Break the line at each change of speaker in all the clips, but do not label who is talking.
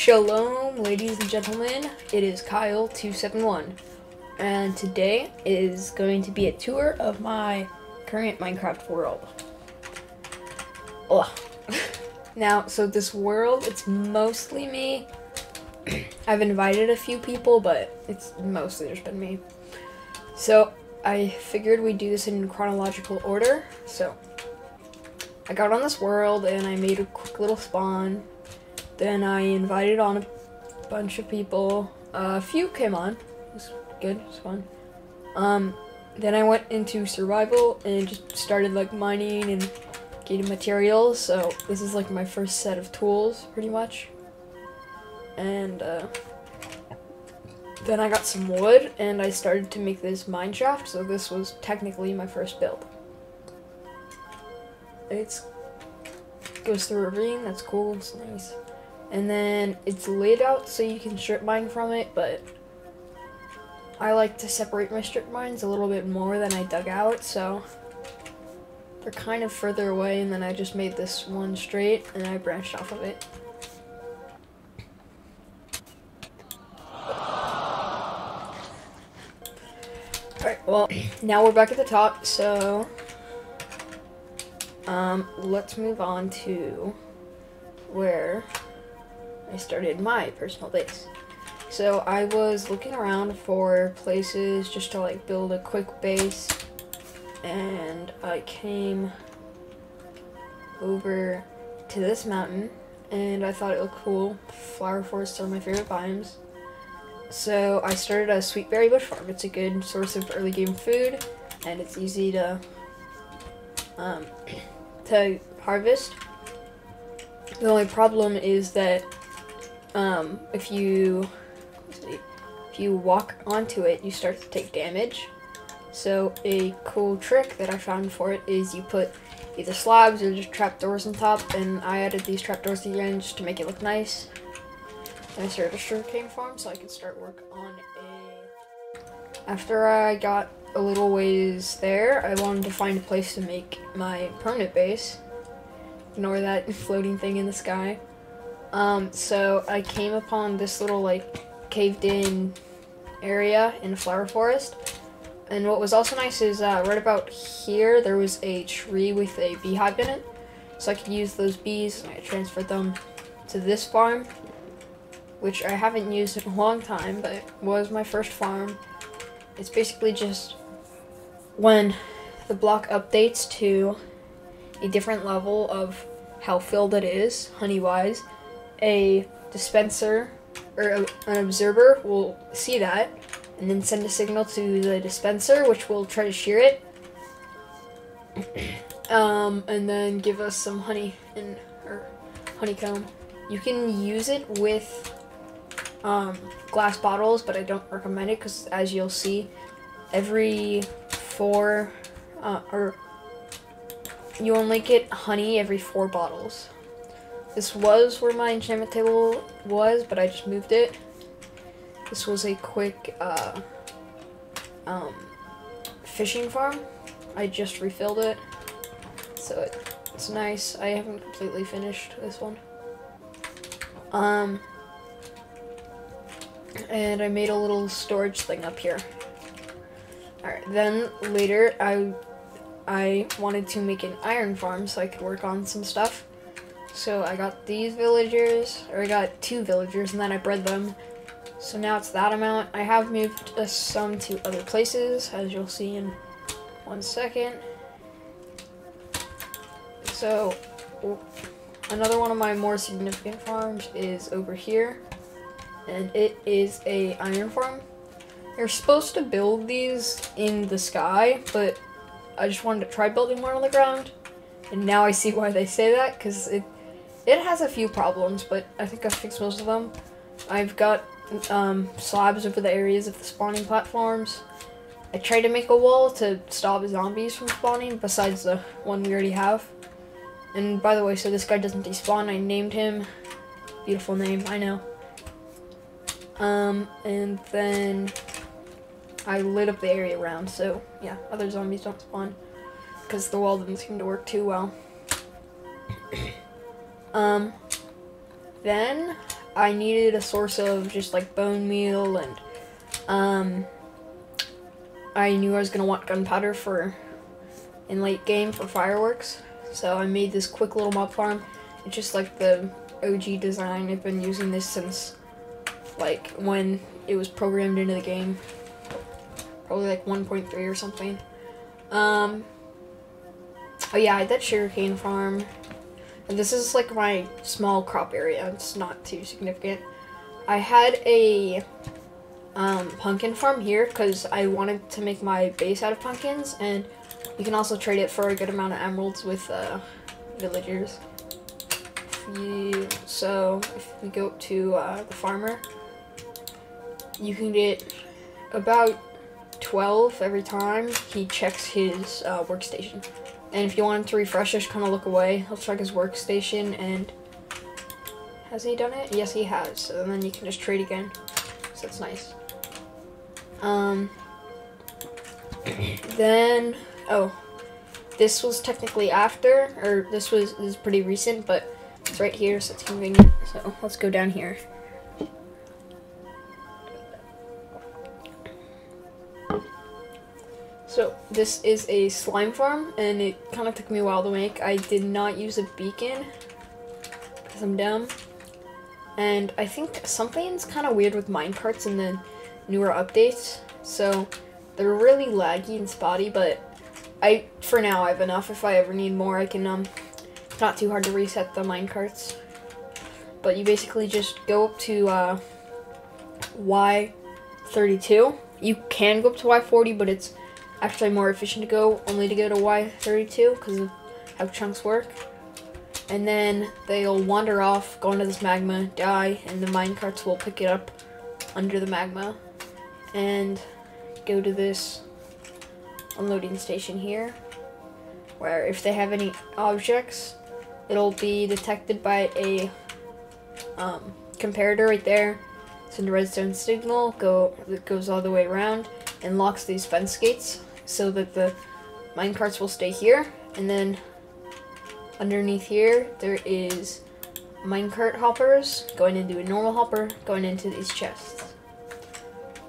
Shalom, ladies and gentlemen. It is Kyle271, and today is going to be a tour of my current Minecraft world. Ugh. Now, so this world, it's mostly me. I've invited a few people, but it's mostly just been me. So I figured we'd do this in chronological order. So I got on this world and I made a quick little spawn. Then I invited on a bunch of people. A few came on. It was good. It was fun. Then I went into survival and just started like mining and getting materials. So this is like my first set of tools, pretty much. And then I got some wood and I started to make this mine shaft. So this was technically my first build. It goes through a ravine. That's cool. It's nice. And then it's laid out so you can strip mine from it, but I like to separate my strip mines a little bit more than I dug out, so they're kind of further away, and then I just made this one straight and I branched off of it. Alright, well, now we're back at the top, so let's move on to where I started my personal base. So I was looking around for places just to like build a quick base, and I came over to this mountain and I thought it looked cool. Flower forests are my favorite biomes. So I started a sweet berry bush farm. It's a good source of early game food and it's easy to harvest. The only problem is that if you walk onto it, you start to take damage. So a cool trick that I found for it is you put either slabs or just trapdoors on top, and I added these trapdoors at the end just to make it look nice. And I started a sugarcane farm so I could start work on a... After I got a little ways there, I wanted to find a place to make my permanent base. Ignore that floating thing in the sky. So I came upon this little like caved in area in a flower forest, and what was also nice is right about here there was a tree with a beehive in it, so I could use those bees and I transferred them to this farm, which I haven't used in a long time, but it was my first farm. It's basically just when the block updates to a different level of how filled it is, honey-wise, a dispenser or an observer will see that and then send a signal to the dispenser, which will try to shear it, and then give us some honey or honeycomb. You can use it with glass bottles, but I don't recommend it because, as you'll see, every 4 or you only get honey every 4 bottles. This was where my enchantment table was, but I just moved it. This was a quick fishing farm. I just refilled it, so it's nice. I haven't completely finished this one. And I made a little storage thing up here. Alright, then later I wanted to make an iron farm so I could work on some stuff. So I got these villagers, or I got 2 villagers, and then I bred them. So now it's that amount. I have moved some to other places, as you'll see in 1 second. So another one of my more significant farms is over here, and it is a iron farm. You're supposed to build these in the sky, but I just wanted to try building one on the ground, and now I see why they say that, because it has a few problems, but I think I've fixed most of them. I've got slabs over the areas of the spawning platforms. I tried to make a wall to stop zombies from spawning, besides the one we already have. And by the way, so this guy doesn't despawn, I named him. Beautiful name, I know. And then I lit up the area around, so yeah, other zombies don't spawn, because the wall didn't seem to work too well. Then I needed a source of just like bone meal, and I knew I was gonna want gunpowder for in late game for fireworks. So I made this quick little mob farm. It's just like the OG design. I've been using this since like when it was programmed into the game. Probably like 1.3 or something. Oh yeah, I had that sugarcane farm. And this is like my small crop area. It's not too significant. I had a pumpkin farm here because I wanted to make my base out of pumpkins, and you can also trade it for a good amount of emeralds with villagers. So if we go to the farmer, you can get about 12 every time he checks his workstation. And if you want him to refresh, just kind of look away. He'll check his workstation, and has he done it? Yes, he has. And then you can just trade again. So that's nice. Then, oh, this was technically after, or this is pretty recent, but it's right here, so it's convenient. So let's go down here. So this is a slime farm, and it kind of took me a while to make. I did not use a beacon because I'm dumb. And I think something's kind of weird with minecarts in the newer updates. So they're really laggy and spotty, but for now I have enough. If I ever need more, I can, it's not too hard to reset the minecarts. But you basically just go up to Y32. You can go up to Y40, but it's actually more efficient to go to Y32 because of how chunks work. And then they'll wander off, go into this magma, die, and the minecarts will pick it up under the magma and go to this unloading station here, where if they have any objects, it'll be detected by a comparator right there. Send a redstone signal, that goes all the way around and locks these fence gates so that the minecarts will stay here. And then underneath here, there is minecart hoppers going into a normal hopper, going into these chests.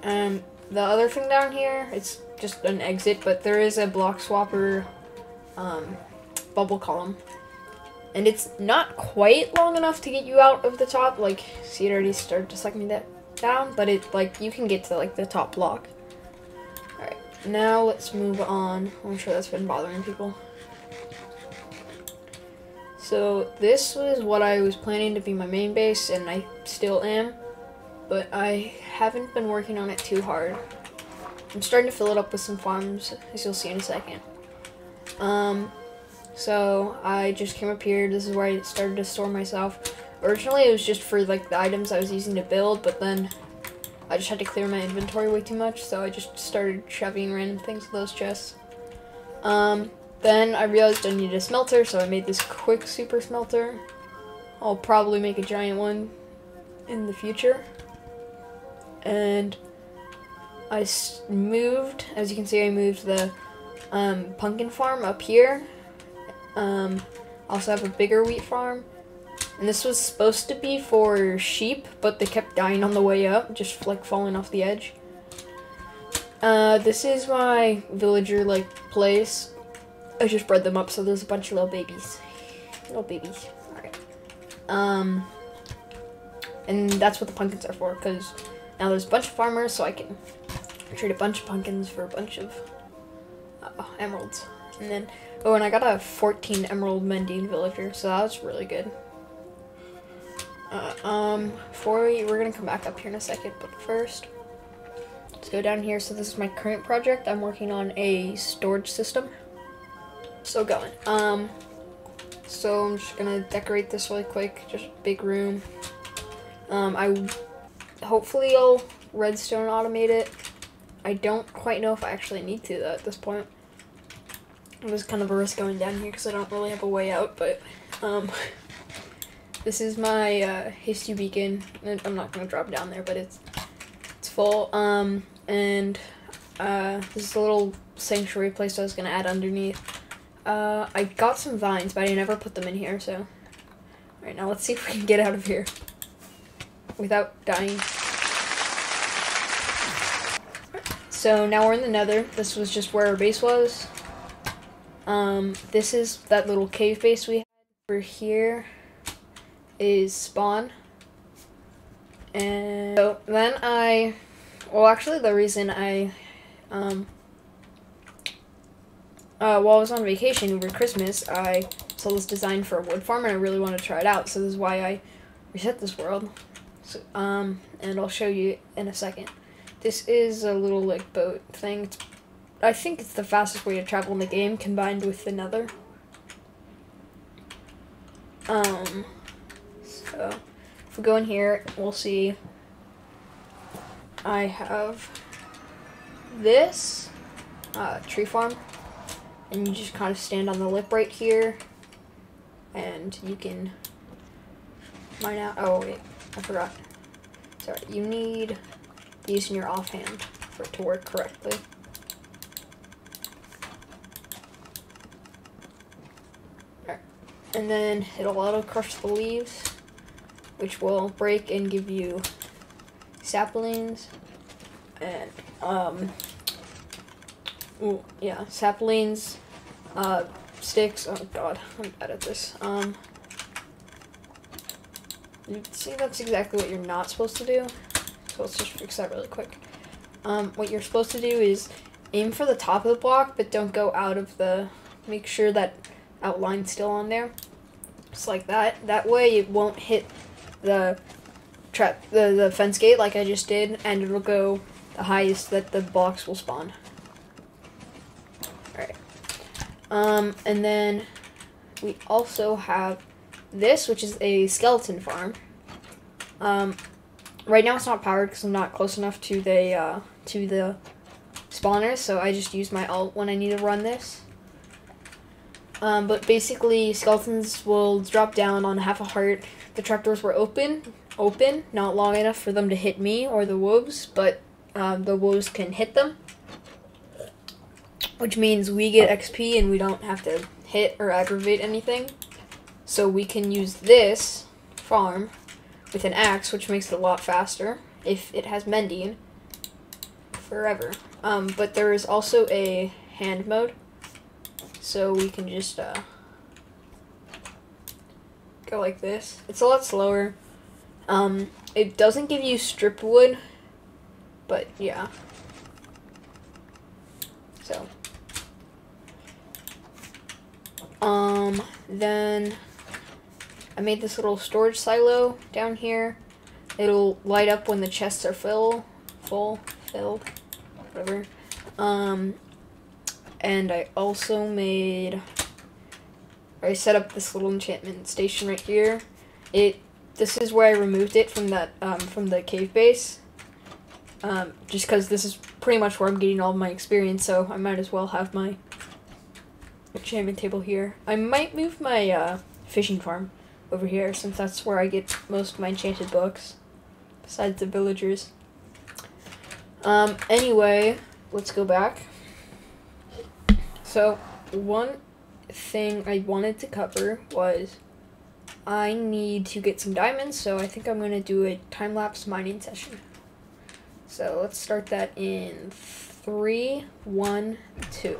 And the other thing down here, it's just an exit, but there is a block swapper bubble column. And it's not quite long enough to get you out of the top. Like, see, it already started to suck me that down, but it, like, you can get to, like, the top block. Alright, now let's move on. I'm sure that's been bothering people. So this was what I was planning to be my main base, and I still am, but I haven't been working on it too hard. I'm starting to fill it up with some farms, as you'll see in a second. So I just came up here. This is where I started to store myself. Originally it was just for like the items I was using to build, but then I just had to clear my inventory way too much, so I just started shoving random things in those chests. Then I realized I needed a smelter, so I made this quick super smelter. I'll probably make a giant one in the future. And I moved, as you can see, I moved the pumpkin farm up here. Also have a bigger wheat farm. And this was supposed to be for sheep, but they kept dying on the way up, just like falling off the edge. This is my villager like place. I just bred them up, so there's a bunch of little babies. Alright. And that's what the pumpkins are for, because now there's a bunch of farmers, so I can trade a bunch of pumpkins for a bunch of emeralds. And then, oh, and I got a 14 emerald mending villager, so that was really good. We're gonna come back up here in a second, but first, let's go down here. So this is my current project. I'm working on a storage system. So going. So I'm just gonna decorate this really quick, just big room. Hopefully I'll redstone automate it. I don't quite know if I actually need to though at this point. It was kind of a risk going down here because I don't really have a way out, but this is my hasty beacon. I'm not gonna drop down there, but it's full. And this is a little sanctuary place I was gonna add underneath. I got some vines, but I never put them in here, so. Alright, now let's see if we can get out of here. without dying. So now we're in the Nether. This was just where our base was. This is that little cave base we had. Over here is spawn. And so then well, actually the reason while I was on vacation over Christmas, I saw this design for a wood farm and I really wanted to try it out. So this is why I reset this world. So, and I'll show you in a second. This is a little like boat thing. I think it's the fastest way to travel in the game combined with the Nether. So if we go in here, we'll see I have this tree farm, and you just kind of stand on the lip right here, and you can mine out. Oh wait, I forgot. Sorry, you need these in your offhand for it to work correctly. And then it'll auto crush the leaves, which will break and give you saplings. And saplings, sticks. Oh god, I'm bad at this. You see, that's exactly what you're not supposed to do. So let's just fix that really quick. What you're supposed to do is aim for the top of the block, but don't go out of the. Make sure that outline's still on there, just like that. That way it won't hit the the fence gate like I just did, and it'll go the highest that the blocks will spawn. Alright. And then we also have this, which is a skeleton farm. Right now it's not powered because I'm not close enough to the spawners, so I just use my alt when I need to run this. But basically, skeletons will drop down on half a heart. The trapdoors were open, not long enough for them to hit me or the wolves, but the wolves can hit them, which means we get XP and we don't have to hit or aggravate anything. So we can use this farm with an axe, which makes it a lot faster if it has mending forever. But there is also a hand mode. So we can just go like this. It's a lot slower. It doesn't give you strip wood, but yeah. So then I made this little storage silo down here. It'll light up when the chests are filled, whatever. And I also I set up this little enchantment station right here. This is where I removed it from that, from the cave base. Just because this is pretty much where I'm getting all of my experience, so I might as well have my enchantment table here. I might move my, fishing farm over here, since that's where I get most of my enchanted books, besides the villagers. Anyway, let's go back. So, one thing I wanted to cover was I need to get some diamonds, so I think I'm going to do a time-lapse mining session. So, let's start that in 3, 1, 2.